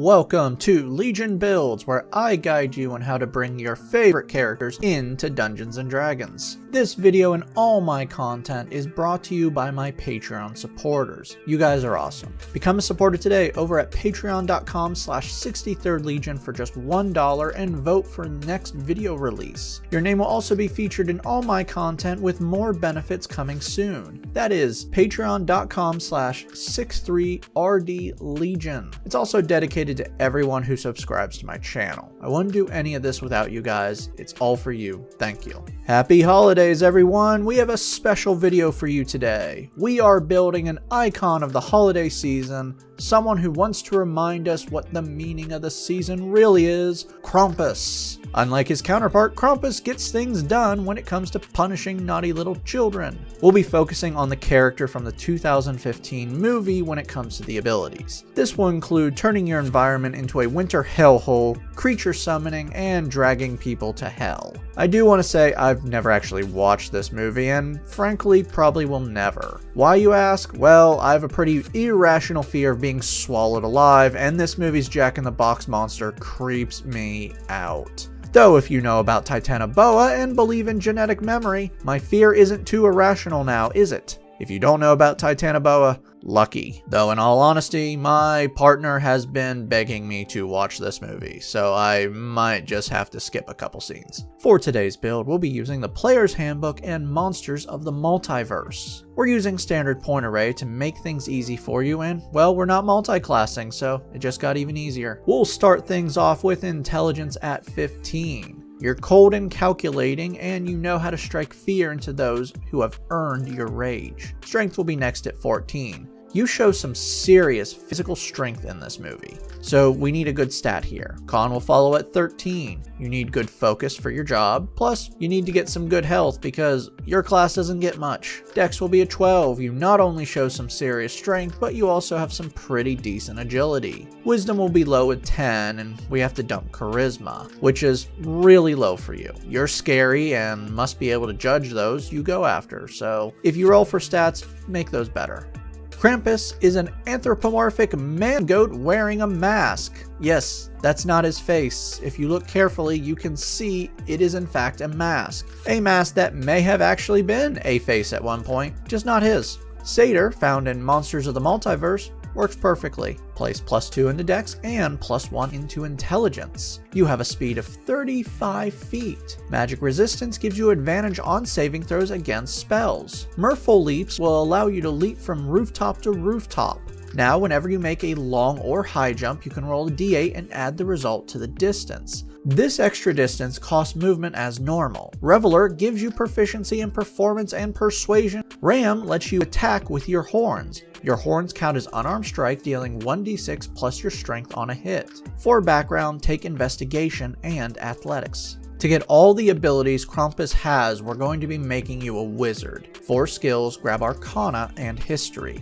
Welcome to Legion Builds, where I guide you on how to bring your favorite characters into Dungeons & Dragons. This video and all my content is brought to you by my Patreon supporters. You guys are awesome. Become a supporter today over at patreon.com/63rdlegion for just $1 and vote for next video release. Your name will also be featured in all my content with more benefits coming soon. That is patreon.com/63rdlegion. It's also dedicated to everyone who subscribes to my channel. I wouldn't do any of this without you guys. It's all for you. Thank you. Happy holidays, everyone. We have a special video for you today. We are building an icon of the holiday season, someone who wants to remind us what the meaning of the season really is, Krampus. Unlike his counterpart, Krampus gets things done when it comes to punishing naughty little children. We'll be focusing on the character from the 2015 movie when it comes to the abilities. This will include turning your environment into a winter hellhole, creature summoning, and dragging people to hell. I do want to say I've never actually watched this movie, and frankly probably will never. Why, you ask? Well, I have a pretty irrational fear of being swallowed alive, and this movie's Jack-in-the-Box monster creeps me out. Though if you know about Titanoboa and believe in genetic memory, my fear isn't too irrational now, is it? If you don't know about Titanoboa, lucky. Though in all honesty, my partner has been begging me to watch this movie, so I might just have to skip a couple scenes. For today's build, we'll be using the Player's Handbook and Monsters of the Multiverse. We're using standard point array to make things easy for you, and well, we're not multi-classing, so it just got even easier. We'll start things off with intelligence at 15. You're cold and calculating, and you know how to strike fear into those who have earned your rage. Strength will be next at 14. You show some serious physical strength in this movie, so we need a good stat here. Con will follow at 13. You need good focus for your job, plus you need to get some good health because your class doesn't get much. Dex will be a 12. You not only show some serious strength, but you also have some pretty decent agility. Wisdom will be low at 10, and we have to dump charisma, which is really low for you. You're scary and must be able to judge those you go after, so if you roll for stats, make those better. Krampus is an anthropomorphic man-goat wearing a mask. Yes, that's not his face. If you look carefully, you can see it is in fact a mask. A mask that may have actually been a face at one point, just not his. Satyr, found in Monsters of the Multiverse, works perfectly. Place +2 into Dex and +1 into Intelligence. You have a speed of 35 feet. Magic resistance gives you advantage on saving throws against spells. Mirthful leaps will allow you to leap from rooftop to rooftop. Now, whenever you make a long or high jump, you can roll a d8 and add the result to the distance. This extra distance costs movement as normal. Reveler gives you proficiency in performance and persuasion. Ram lets you attack with your horns. Your horns count as unarmed strike, dealing 1d6 plus your strength on a hit. For background, take investigation and athletics. To get all the abilities Krampus has, we're going to be making you a wizard. For skills, grab Arcana and History.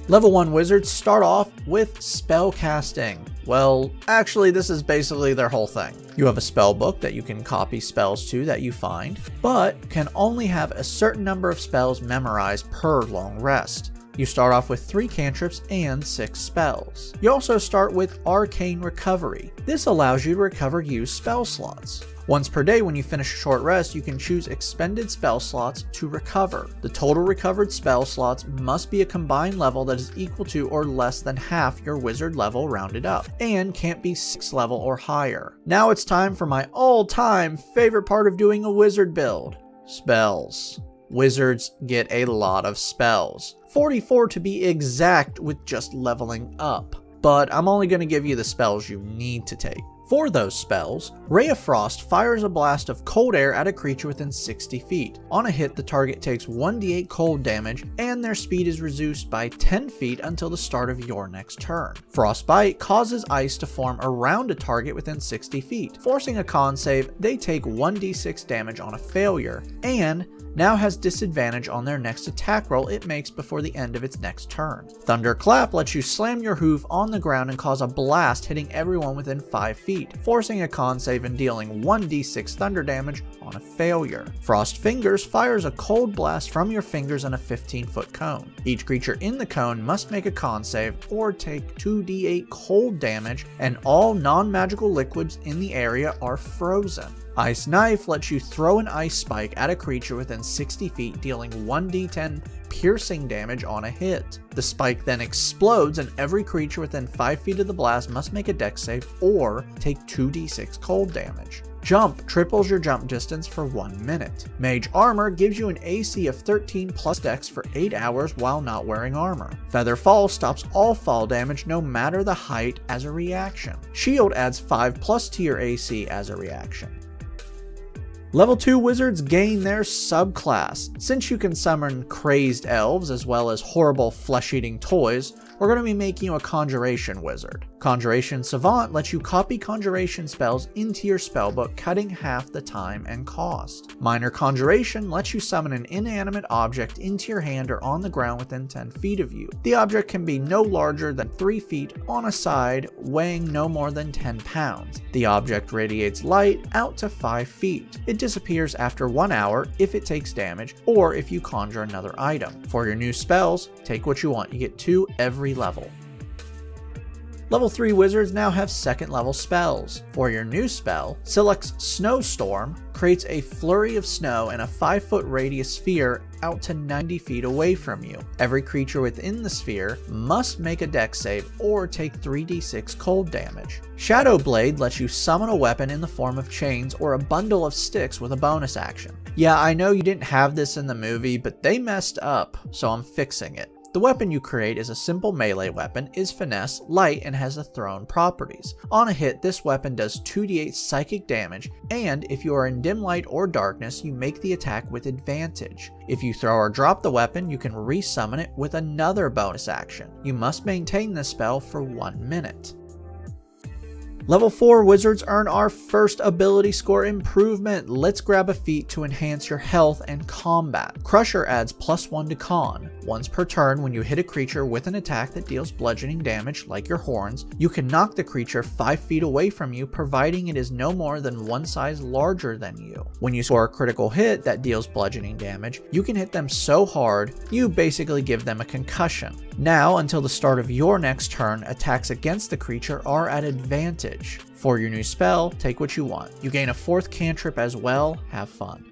Level 1 wizards start off with Spellcasting. Well, actually this is basically their whole thing. You have a spell book that you can copy spells to that you find, but can only have a certain number of spells memorized per long rest. You start off with 3 cantrips and 6 spells. You also start with Arcane Recovery. This allows you to recover used spell slots. Once per day when you finish a short rest, you can choose expended spell slots to recover. The total recovered spell slots must be a combined level that is equal to or less than half your wizard level rounded up, and can't be 6th level or higher. Now it's time for my all-time favorite part of doing a wizard build: spells. Wizards get a lot of spells, 44 to be exact with just leveling up, but I'm only going to give you the spells you need to take. For those spells, Ray of Frost fires a blast of cold air at a creature within 60 feet. On a hit, the target takes 1d8 cold damage, and their speed is reduced by 10 feet until the start of your next turn. Frostbite causes ice to form around a target within 60 feet. Forcing a con save, they take 1d6 damage on a failure, and now has disadvantage on their next attack roll it makes before the end of its next turn. Thunderclap lets you slam your hoof on the ground and cause a blast hitting everyone within 5 feet. feet, forcing a con save and dealing 1d6 thunder damage on a failure. Frost Fingers fires a cold blast from your fingers in a 15-foot cone. Each creature in the cone must make a con save or take 2d8 cold damage, and all non-magical liquids in the area are frozen. Ice Knife lets you throw an ice spike at a creature within 60 feet, dealing 1d10 piercing damage on a hit. The spike then explodes, and every creature within 5 feet of the blast must make a dex save or take 2d6 cold damage. Jump triples your jump distance for 1 minute. Mage Armor gives you an AC of 13 plus dex for 8 hours while not wearing armor. Feather Fall stops all fall damage no matter the height as a reaction. Shield adds 5 plus to your AC as a reaction. Level 2 wizards gain their subclass. Since you can summon crazed elves as well as horrible flesh-eating toys, we're going to be making you a Conjuration wizard. Conjuration Savant lets you copy Conjuration spells into your spellbook, cutting half the time and cost. Minor Conjuration lets you summon an inanimate object into your hand or on the ground within 10 feet of you. The object can be no larger than 3 feet on a side, weighing no more than 10 pounds. The object radiates light out to 5 feet. It disappears after 1 hour if it takes damage or if you conjure another item. For your new spells, take what you want. You get 2 every level. Level 3 wizards now have 2nd level spells. For your new spell, Snilloc's Snowstorm creates a flurry of snow in a 5-foot radius sphere out to 90 feet away from you. Every creature within the sphere must make a dex save or take 3d6 cold damage. Shadow Blade lets you summon a weapon in the form of chains or a bundle of sticks with a bonus action. Yeah, I know you didn't have this in the movie, but they messed up, so I'm fixing it. The weapon you create is a simple melee weapon, is finesse, light, and has the thrown properties. On a hit, this weapon does 2d8 psychic damage, and if you are in dim light or darkness, you make the attack with advantage. If you throw or drop the weapon, you can resummon it with another bonus action. You must maintain this spell for 1 minute. Level 4 wizards earn our first ability score improvement. Let's grab a feat to enhance your health and combat. Crusher adds +1 to con. Once per turn, when you hit a creature with an attack that deals bludgeoning damage, like your horns, you can knock the creature 5 feet away from you, providing it is no more than 1 size larger than you. When you score a critical hit that deals bludgeoning damage, you can hit them so hard, you basically give them a concussion. Now, until the start of your next turn, attacks against the creature are at advantage. For your new spell, take what you want. You gain a 4th cantrip as well. Have fun.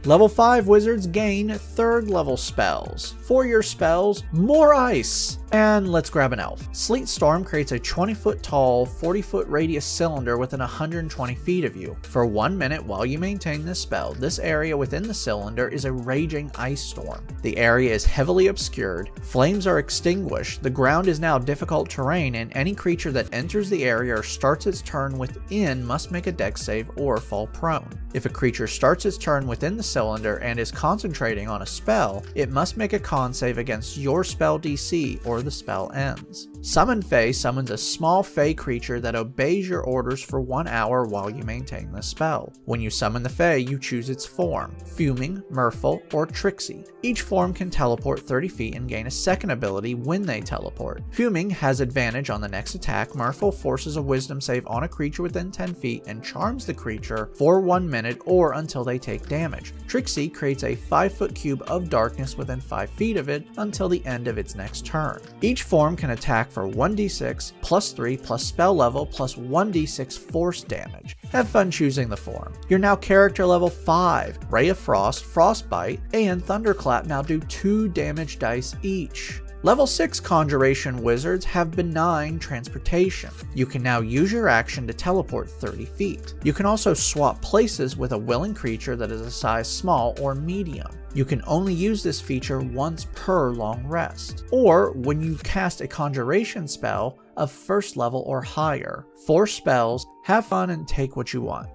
Level 5 wizards gain 3rd level spells. For your spells, more ice. And let's grab an elf. Sleet Storm creates a 20-foot tall, 40-foot radius cylinder within 120 feet of you. For 1 minute while you maintain this spell, this area within the cylinder is a raging ice storm. The area is heavily obscured, flames are extinguished, the ground is now difficult terrain, and any creature that enters the area or starts its turn within must make a dex save or fall prone. If a creature starts its turn within the cylinder and is concentrating on a spell, it must make a con save against your spell DC or the spell ends. Summon Fae summons a small Fae creature that obeys your orders for 1 hour while you maintain the spell. When you summon the Fae, you choose its form: Fuming, Mirthful, or Trixie. Each form can teleport 30 feet and gain a 2nd ability when they teleport. Fuming has advantage on the next attack. Mirthful forces a wisdom save on a creature within 10 feet and charms the creature for 1 minute or until they take damage. Trixie creates a 5-foot cube of darkness within 5 feet of it until the end of its next turn. Each form can attack for 1d6 +3 plus spell level plus 1d6 force damage. Have fun choosing the form. You're now character level 5. Ray of Frost, Frostbite, and Thunderclap now do 2 damage dice each. Level 6 Conjuration wizards have Benign Transportation. You can now use your action to teleport 30 feet. You can also swap places with a willing creature that is a size small or medium. You can only use this feature once per long rest, or when you cast a Conjuration spell of 1st level or higher. 4 spells, have fun and take what you want.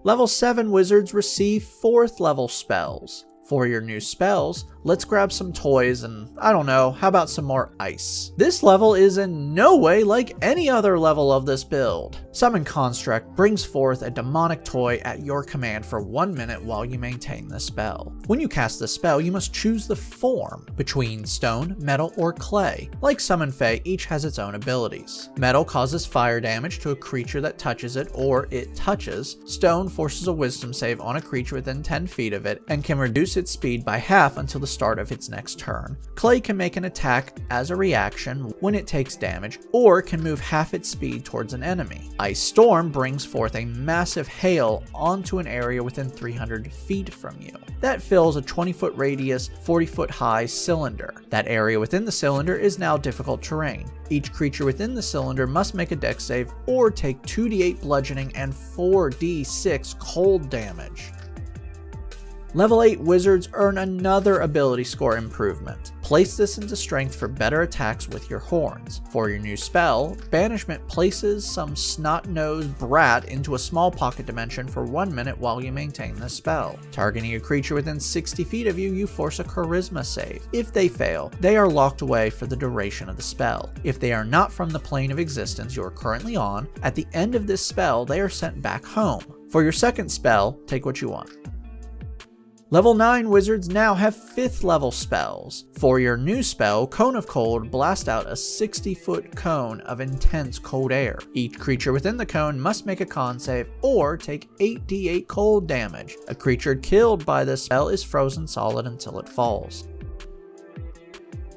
Level 7 wizards receive 4th level spells. For your new spells, let's grab some toys and, I don't know, how about some more ice? This level is in no way like any other level of this build. Summon Construct brings forth a demonic toy at your command for 1 minute while you maintain the spell. When you cast the spell, you must choose the form between stone, metal, or clay. Like Summon Fae, each has its own abilities. Metal causes fire damage to a creature that touches it or it touches. Stone forces a wisdom save on a creature within 10 feet of it and can reduce its speed by half until the start of its next turn. Clay can make an attack as a reaction when it takes damage, or can move half its speed towards an enemy. Ice Storm brings forth a massive hail onto an area within 300 feet from you. That fills a 20-foot radius, 40-foot high cylinder. That area within the cylinder is now difficult terrain. Each creature within the cylinder must make a dex save or take 2d8 bludgeoning and 4d6 cold damage. Level 8 wizards earn another ability score improvement. Place this into strength for better attacks with your horns. For your new spell, Banishment places some snot-nosed brat into a small pocket dimension for 1 minute while you maintain the spell. Targeting a creature within 60 feet of you, you force a charisma save. If they fail, they are locked away for the duration of the spell. If they are not from the plane of existence you are currently on, at the end of this spell they are sent back home. For your second spell, take what you want. Level 9 wizards now have 5th level spells. For your new spell, Cone of Cold, blast out a 60-foot cone of intense cold air. Each creature within the cone must make a con save or take 8d8 cold damage. A creature killed by this spell is frozen solid until it falls.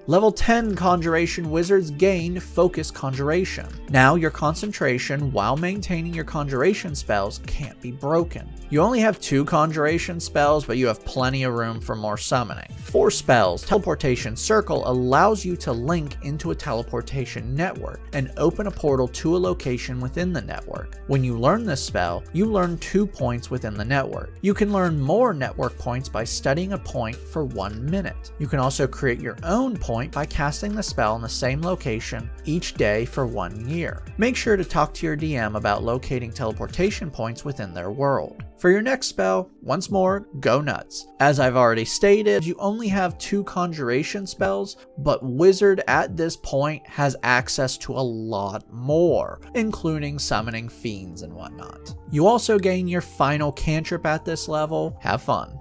Level 10 Conjuration wizards gain Focus Conjuration. Now your concentration while maintaining your Conjuration spells can't be broken. You only have 2 Conjuration spells, but you have plenty of room for more summoning. 4 spells. Teleportation Circle allows you to link into a teleportation network and open a portal to a location within the network. When you learn this spell, you learn 2 points within the network. You can learn more network points by studying a point for 1 minute. You can also create your own point by casting the spell in the same location each day for 1 year. Make sure to talk to your DM about locating teleportation points within their world. For your next spell, once more, go nuts. As I've already stated, you only have 2 Conjuration spells, but Wizard at this point has access to a lot more, including summoning fiends and whatnot. You also gain your final cantrip at this level. Have fun.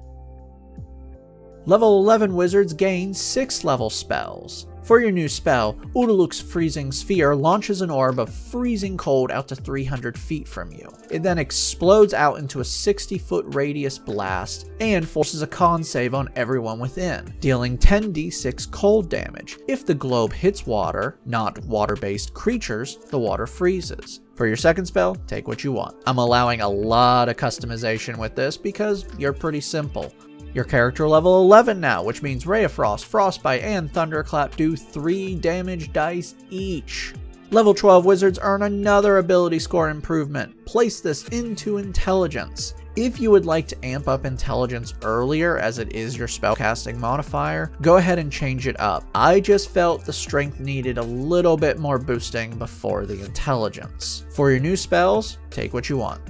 Level 11 wizards gain 6th level spells. For your new spell, Otiluke's Freezing Sphere launches an orb of freezing cold out to 300 feet from you. It then explodes out into a 60-foot radius blast and forces a con save on everyone within, dealing 10d6 cold damage. If the globe hits water, not water-based creatures, the water freezes. For your second spell, take what you want. I'm allowing a lot of customization with this because you're pretty simple. Your character level 11 now, which means Ray of Frost, Frostbite, and Thunderclap do 3 damage dice each. Level 12 wizards earn another ability score improvement. Place this into Intelligence. If you would like to amp up Intelligence earlier, as it is your spellcasting modifier, go ahead and change it up. I just felt the strength needed a little bit more boosting before the Intelligence. For your new spells, take what you want.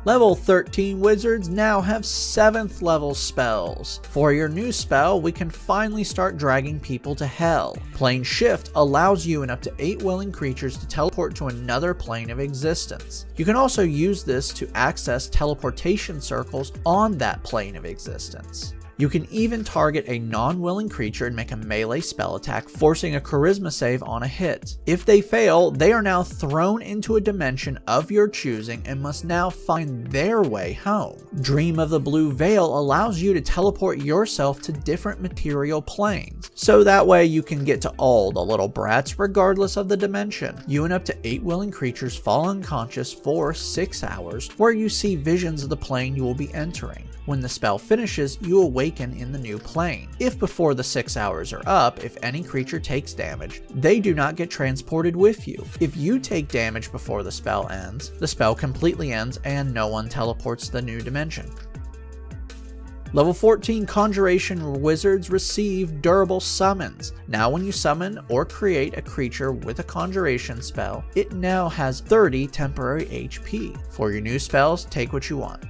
Level 13 wizards now have 7th level spells. For your new spell, we can finally start dragging people to hell. Plane Shift allows you and up to 8 willing creatures to teleport to another plane of existence. You can also use this to access teleportation circles on that plane of existence. You can even target a non-willing creature and make a melee spell attack, forcing a charisma save on a hit. If they fail, they are now thrown into a dimension of your choosing and must now find their way home. Dream of the Blue Veil allows you to teleport yourself to different material planes, so that way you can get to all the little brats regardless of the dimension. You and up to 8 willing creatures fall unconscious for 6 hours, where you see visions of the plane you will be entering. When the spell finishes, you awaken in the new plane. If before the 6 hours are up, if any creature takes damage, they do not get transported with you. If you take damage before the spell ends, the spell completely ends and no one teleports to the new dimension. Level 14 Conjuration wizards receive durable summons. Now when you summon or create a creature with a Conjuration spell, it now has 30 temporary HP. For your new spells, take what you want.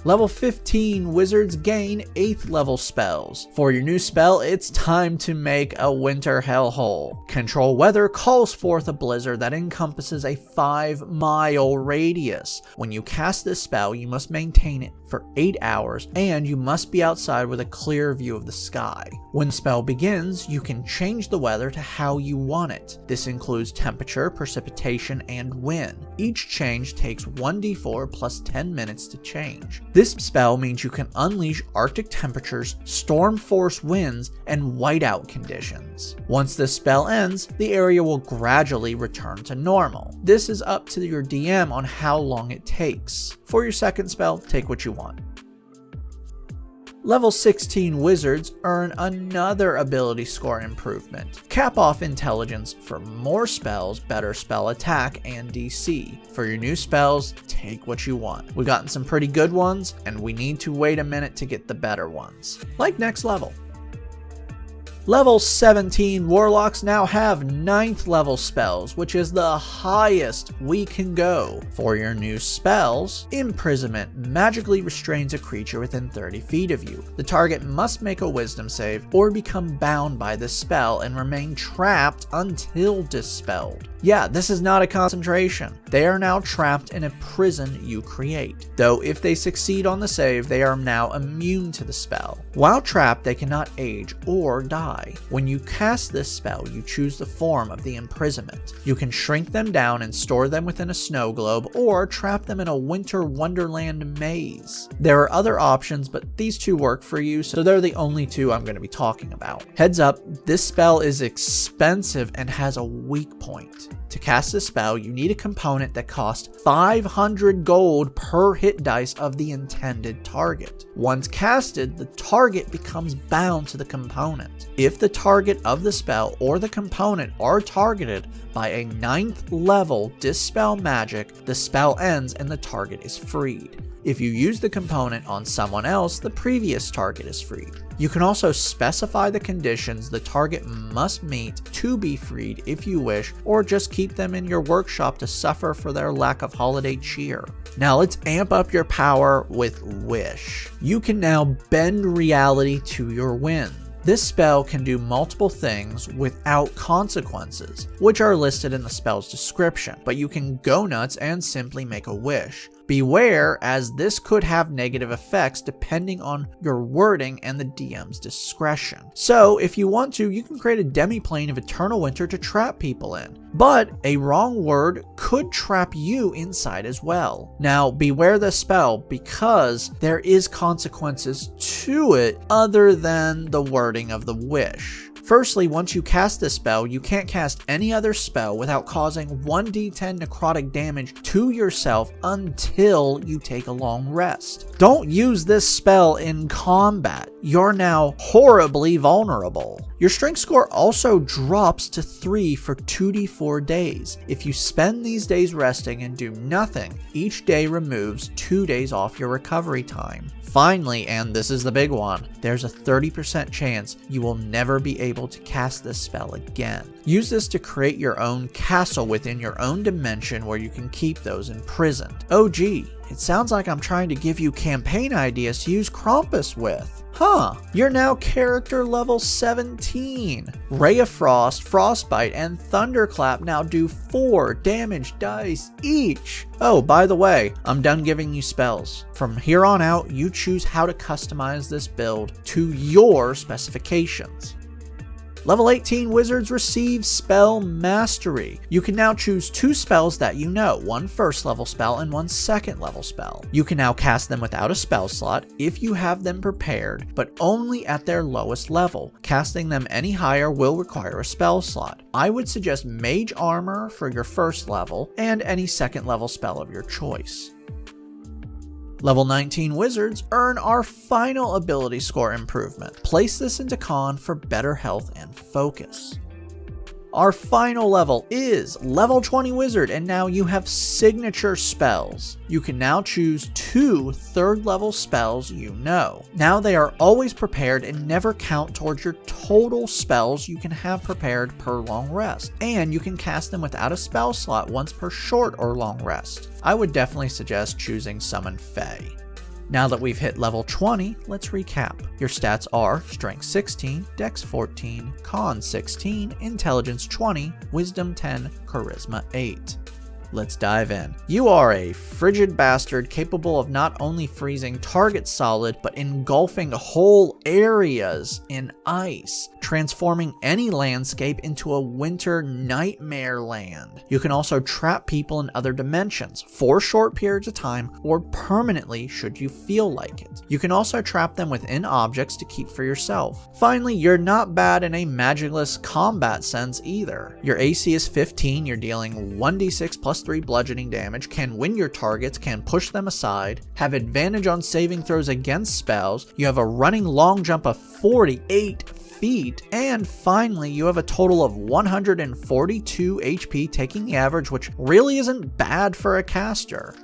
Level 15 wizards gain 8th level spells. For your new spell, it's time to make a winter hellhole. Control weather calls forth a blizzard that encompasses a 5-mile radius. When you cast this spell, you must maintain it for 8 hours, and you must be outside with a clear view of the sky. When the spell begins, you can change the weather to how you want it. This includes temperature, precipitation, and wind. Each change takes 1d4 plus 10 minutes to change. This spell means you can unleash Arctic temperatures, storm force winds, and whiteout conditions. Once this spell ends, the area will gradually return to normal. This is up to your DM on how long it takes. For your second spell, take what you want. Level 16 wizards earn another ability score improvement. Cap off intelligence for more spells, better spell attack, and DC. For your new spells, take what you want. We've gotten some pretty good ones, and we need to wait a minute to get the better ones. Like next level. Level 17 warlocks now have 9th level spells, which is the highest we can go. For your new spells, Imprisonment magically restrains a creature within 30 feet of you. The target must make a wisdom save or become bound by the spell and remain trapped until dispelled. Yeah, this is not a concentration. They are now trapped in a prison you create. Though if they succeed on the save, they are now immune to the spell. While trapped, they cannot age or die. When you cast this spell, you choose the form of the imprisonment. You can shrink them down and store them within a snow globe, or trap them in a winter wonderland maze. There are other options, but these two work for you, so they're the only two I'm going to be talking about. Heads up, this spell is expensive and has a weak point. To cast this spell, you need a component that costs 500 gold per hit dice of the intended target. Once casted, the target becomes bound to the component. If the target of the spell or the component are targeted by a 9th level dispel magic, the spell ends and the target is freed. If you use the component on someone else, the previous target is freed. You can also specify the conditions the target must meet to be freed if you wish, or just keep them in your workshop to suffer for their lack of holiday cheer. Now let's amp up your power with Wish. You can now bend reality to your whim. This spell can do multiple things without consequences, which are listed in the spell's description, but you can go nuts and simply make a wish. Beware, as this could have negative effects depending on your wording and the DM's discretion. So if you want to, you can create a demi-plane of eternal winter to trap people in, but a wrong word could trap you inside as well. Now beware the spell, because there is consequences to it other than the wording of the wish. Firstly, once you cast this spell, you can't cast any other spell without causing 1d10 necrotic damage to yourself until you take a long rest. Don't use this spell in combat. You're now horribly vulnerable. Your strength score also drops to 3 for 2d4 days. If you spend these days resting and do nothing, each day removes 2 days off your recovery time. Finally, and this is the big one, there's a 30% chance you will never be able to cast this spell again. Use this to create your own castle within your own dimension where you can keep those imprisoned. Oh gee, it sounds like I'm trying to give you campaign ideas to use Krampus with. Huh, you're now character level 17. Ray of Frost, Frostbite, and Thunderclap now do 4 damage dice each. Oh, by the way, I'm done giving you spells. From here on out, you choose how to customize this build to your specifications. Level 18 wizards receive Spell Mastery. You can now choose 2 spells that you know, one first level spell and one second level spell. You can now cast them without a spell slot if you have them prepared, but only at their lowest level. Casting them any higher will require a spell slot. I would suggest Mage Armor for your first level and any second level spell of your choice. Level 19 wizards earn our final ability score improvement. Place this into con for better health and focus. Our final level is level 20 wizard, and now you have signature spells. You can now choose 2 third level spells you know. Now they are always prepared and never count towards your total spells you can have prepared per long rest, and you can cast them without a spell slot once per short or long rest. I would definitely suggest choosing Summon Fae. Now that we've hit level 20, let's recap. Your stats are Strength 16, Dex 14, Con 16, Intelligence 20, Wisdom 10, Charisma 8. Let's dive in. You are a frigid bastard capable of not only freezing targets solid, but engulfing whole areas in ice, transforming any landscape into a winter nightmare land. You can also trap people in other dimensions for short periods of time or permanently should you feel like it. You can also trap them within objects to keep for yourself. Finally, you're not bad in a magicless combat sense either. Your AC is 15, you're dealing 1d6 plus 3 bludgeoning damage, can win your targets, can push them aside, have advantage on saving throws against spells, you have a running long jump of 48 feet, and finally you have a total of 142 HP, taking the average, which really isn't bad for a caster.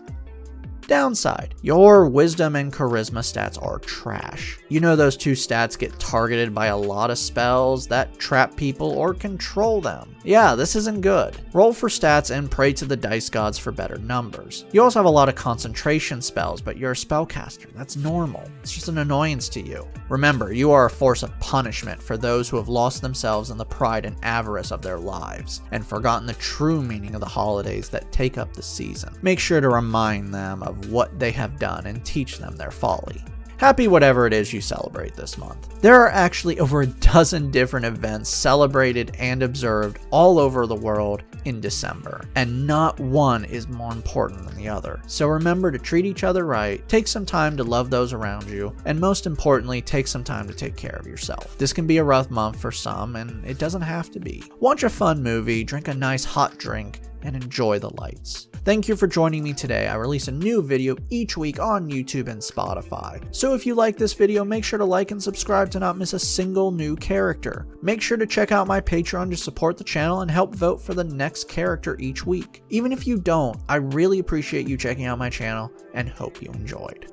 Downside, your wisdom and charisma stats are trash. You know those two stats get targeted by a lot of spells that trap people or control them. Yeah, this isn't good. Roll for stats and pray to the dice gods for better numbers. You also have a lot of concentration spells, but you're a spellcaster. That's normal. It's just an annoyance to you. Remember, you are a force of punishment for those who have lost themselves in the pride and avarice of their lives and forgotten the true meaning of the holidays that take up the season. Make sure to remind them of what they have done and teach them their folly. Happy whatever it is you celebrate this month. There are actually over a dozen different events celebrated and observed all over the world in December, and not one is more important than the other. So remember to treat each other right, take some time to love those around you, and most importantly, take some time to take care of yourself. This can be a rough month for some, and it doesn't have to be. Watch a fun movie, drink a nice hot drink, and enjoy the lights. Thank you for joining me today. I release a new video each week on YouTube and Spotify. So if you like this video, make sure to like and subscribe to not miss a single new character. Make sure to check out my Patreon to support the channel and help vote for the next character each week. Even if you don't, I really appreciate you checking out my channel and hope you enjoyed.